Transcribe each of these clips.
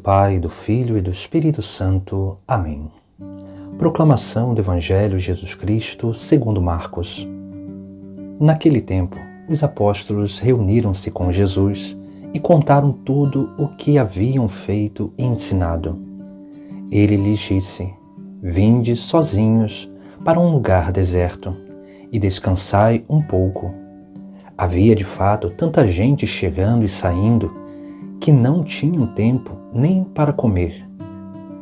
Pai, do Filho e do Espírito Santo. Amém. Proclamação do Evangelho de Jesus Cristo segundo Marcos. Naquele tempo, os apóstolos reuniram-se com Jesus e contaram tudo o que haviam feito e ensinado. Ele lhes disse: Vinde sozinhos para um lugar deserto e descansai um pouco. Havia de fato tanta gente chegando e saindo que não tinham tempo nem para comer.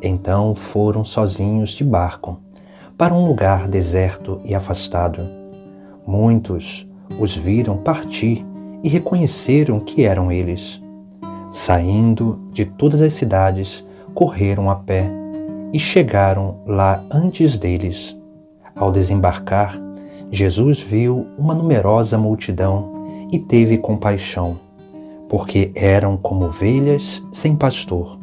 Então foram sozinhos de barco para um lugar deserto e afastado. Muitos os viram partir e reconheceram que eram eles. Saindo de todas as cidades, correram a pé e chegaram lá antes deles. Ao desembarcar, Jesus viu uma numerosa multidão e teve compaixão, porque eram como ovelhas sem pastor.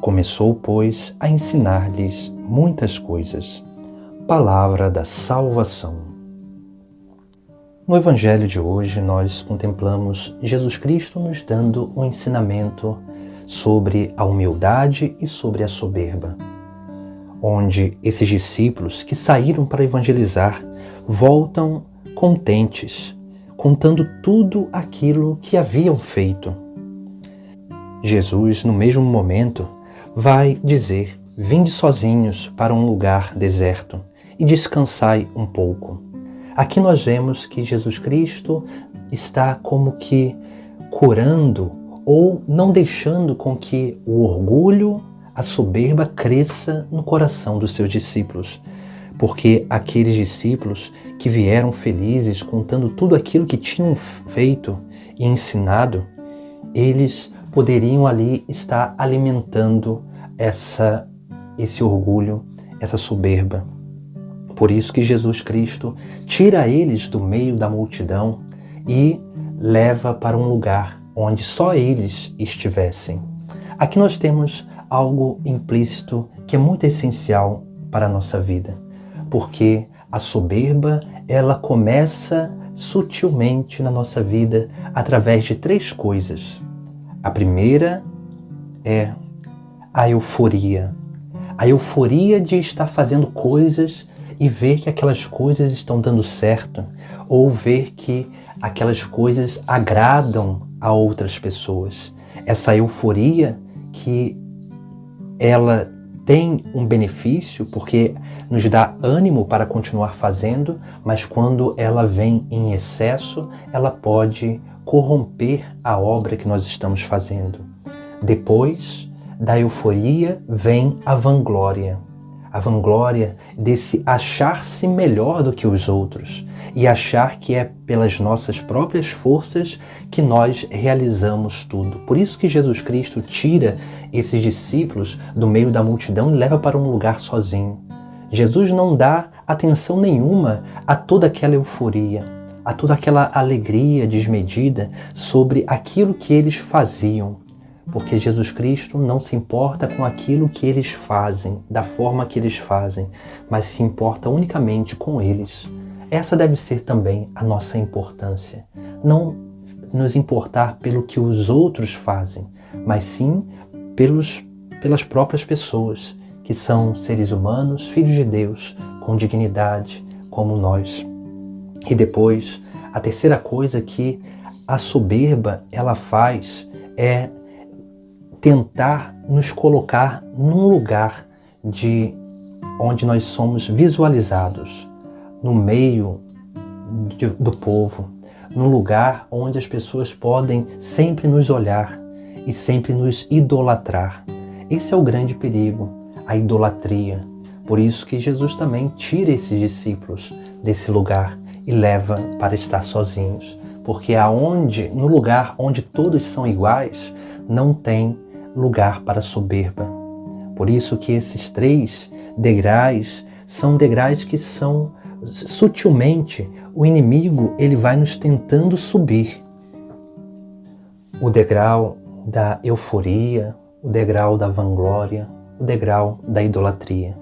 Começou, pois, a ensinar-lhes muitas coisas. Palavra da salvação. No Evangelho de hoje, nós contemplamos Jesus Cristo nos dando um ensinamento sobre a humildade e sobre a soberba, onde esses discípulos que saíram para evangelizar voltam contentes, contando tudo aquilo que haviam feito. Jesus, no mesmo momento, vai dizer: Vinde sozinhos para um lugar deserto e descansai um pouco. Aqui nós vemos que Jesus Cristo está como que curando ou não deixando com que o orgulho, a soberba cresça no coração dos seus discípulos. Porque aqueles discípulos que vieram felizes contando tudo aquilo que tinham feito e ensinado, eles poderiam ali estar alimentando esse orgulho, essa soberba. Por isso que Jesus Cristo tira eles do meio da multidão e leva para um lugar onde só eles estivessem. Aqui nós temos algo implícito que é muito essencial para a nossa vida. Porque a soberba, ela começa sutilmente na nossa vida através de três coisas. A primeira é a euforia. A euforia de estar fazendo coisas e ver que aquelas coisas estão dando certo, ou ver que aquelas coisas agradam a outras pessoas. Essa euforia que ela tem um benefício porque nos dá ânimo para continuar fazendo, mas quando ela vem em excesso, ela pode corromper a obra que nós estamos fazendo. Depois da euforia vem a vanglória. A vanglória desse achar-se melhor do que os outros e achar que é pelas nossas próprias forças que nós realizamos tudo. Por isso que Jesus Cristo tira esses discípulos do meio da multidão e leva para um lugar sozinho. Jesus não dá atenção nenhuma a toda aquela euforia, a toda aquela alegria desmedida sobre aquilo que eles faziam. Porque Jesus Cristo não se importa com aquilo que eles fazem, da forma que eles fazem, mas se importa unicamente com eles. Essa deve ser também a nossa importância. Não nos importar pelo que os outros fazem, mas sim pelas próprias pessoas, que são seres humanos, filhos de Deus, com dignidade, como nós. E depois, a terceira coisa que a soberba ela faz é tentar nos colocar num lugar onde nós somos visualizados, no meio do povo, num lugar onde as pessoas podem sempre nos olhar e sempre nos idolatrar. Esse é o grande perigo, a idolatria. Por isso que Jesus também tira esses discípulos desse lugar e leva para estar sozinhos. Porque no lugar onde todos são iguais, não tem lugar para soberba. Por isso que esses três degraus são degraus que são sutilmente o inimigo ele vai nos tentando subir. O degrau da euforia, o degrau da vanglória, o degrau da idolatria.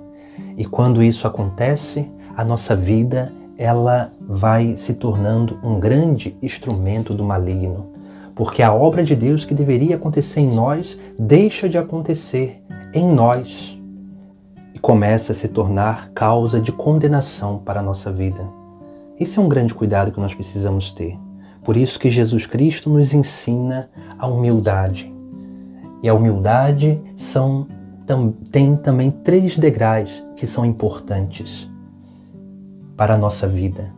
E quando isso acontece, a nossa vida ela vai se tornando um grande instrumento do maligno, porque a obra de Deus que deveria acontecer em nós deixa de acontecer em nós e começa a se tornar causa de condenação para a nossa vida. Esse é um grande cuidado que nós precisamos ter. Por isso que Jesus Cristo nos ensina a humildade. E a humildade tem também 3 degraus que são importantes para a nossa vida.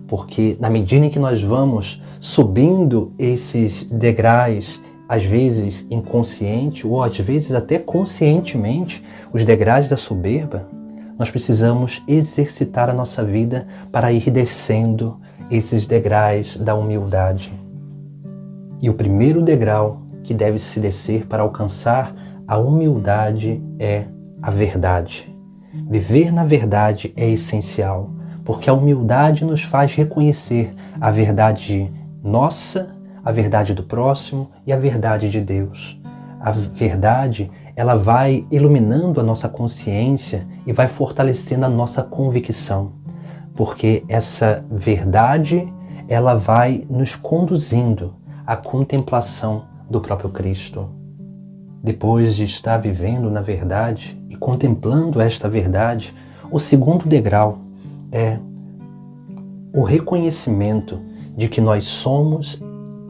Porque na medida em que nós vamos subindo esses degraus, às vezes inconsciente ou às vezes até conscientemente, os degraus da soberba, nós precisamos exercitar a nossa vida para ir descendo esses degraus da humildade. E o primeiro degrau que deve se descer para alcançar a humildade é a verdade. Viver na verdade é essencial, porque a humildade nos faz reconhecer a verdade nossa, a verdade do próximo e a verdade de Deus. A verdade, ela vai iluminando a nossa consciência e vai fortalecendo a nossa convicção, porque essa verdade, ela vai nos conduzindo à contemplação do próprio Cristo. Depois de estar vivendo na verdade e contemplando esta verdade, o segundo degrau é o reconhecimento de que nós somos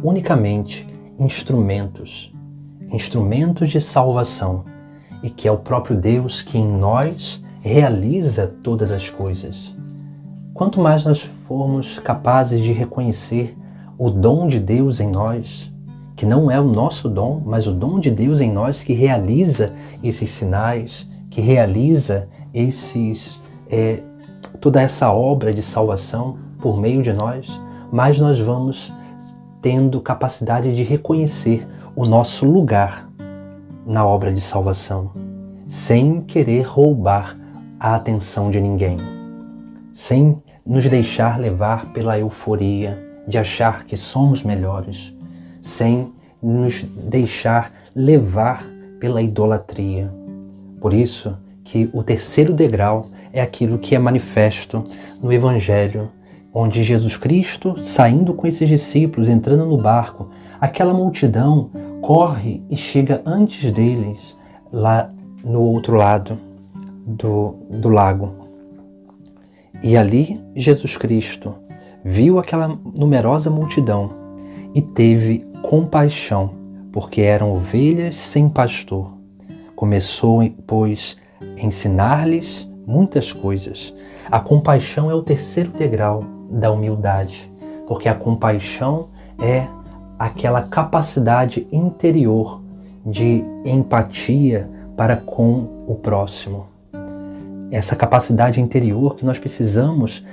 unicamente instrumentos de salvação e que é o próprio Deus que em nós realiza todas as coisas. Quanto mais nós formos capazes de reconhecer o dom de Deus em nós, que não é o nosso dom, mas o dom de Deus em nós que realiza esses sinais, que realiza toda essa obra de salvação por meio de nós, mais nós vamos tendo capacidade de reconhecer o nosso lugar na obra de salvação, sem querer roubar a atenção de ninguém, sem nos deixar levar pela euforia de achar que somos melhores, sem nos deixar levar pela idolatria. Por isso que o terceiro degrau é aquilo que é manifesto no Evangelho, onde Jesus Cristo, saindo com esses discípulos, entrando no barco, aquela multidão corre e chega antes deles, lá no outro lado do lago. E ali Jesus Cristo viu aquela numerosa multidão e teve compaixão, porque eram ovelhas sem pastor. Começou, pois, a ensinar-lhes muitas coisas. A compaixão é o terceiro degrau da humildade, porque a compaixão é aquela capacidade interior de empatia para com o próximo. Essa capacidade interior que nós precisamos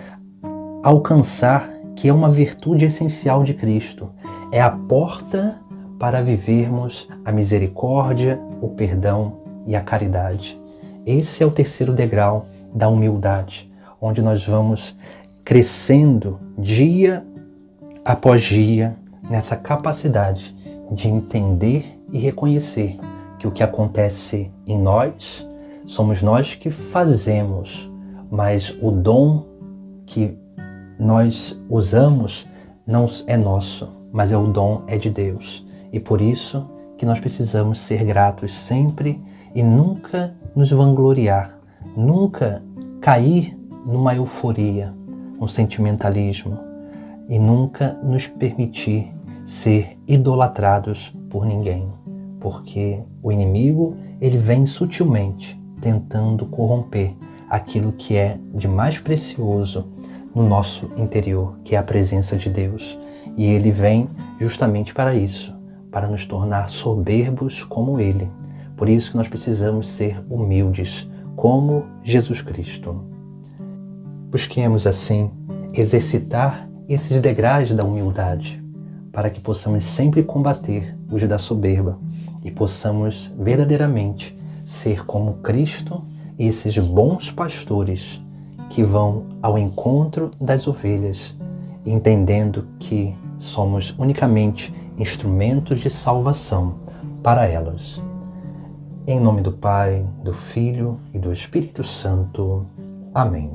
alcançar, que é uma virtude essencial de Cristo. É a porta para vivermos a misericórdia, o perdão e a caridade. Esse é o terceiro degrau da humildade, onde nós vamos crescendo dia após dia nessa capacidade de entender e reconhecer que o que acontece em nós, somos nós que fazemos, mas o dom que nós usamos não é nosso, mas o dom é de Deus. E por isso que nós precisamos ser gratos sempre e nunca nos vangloriar, nunca cair numa euforia, num sentimentalismo e nunca nos permitir ser idolatrados por ninguém, porque o inimigo, ele vem sutilmente tentando corromper aquilo que é de mais precioso no nosso interior, que é a presença de Deus. E ele vem justamente para isso, para nos tornar soberbos como ele. Por isso que nós precisamos ser humildes, como Jesus Cristo. Busquemos assim exercitar esses degraus da humildade, para que possamos sempre combater os da soberba e possamos verdadeiramente ser como Cristo, esses bons pastores que vão ao encontro das ovelhas, entendendo que somos unicamente instrumentos de salvação para elas. Em nome do Pai, do Filho e do Espírito Santo. Amém.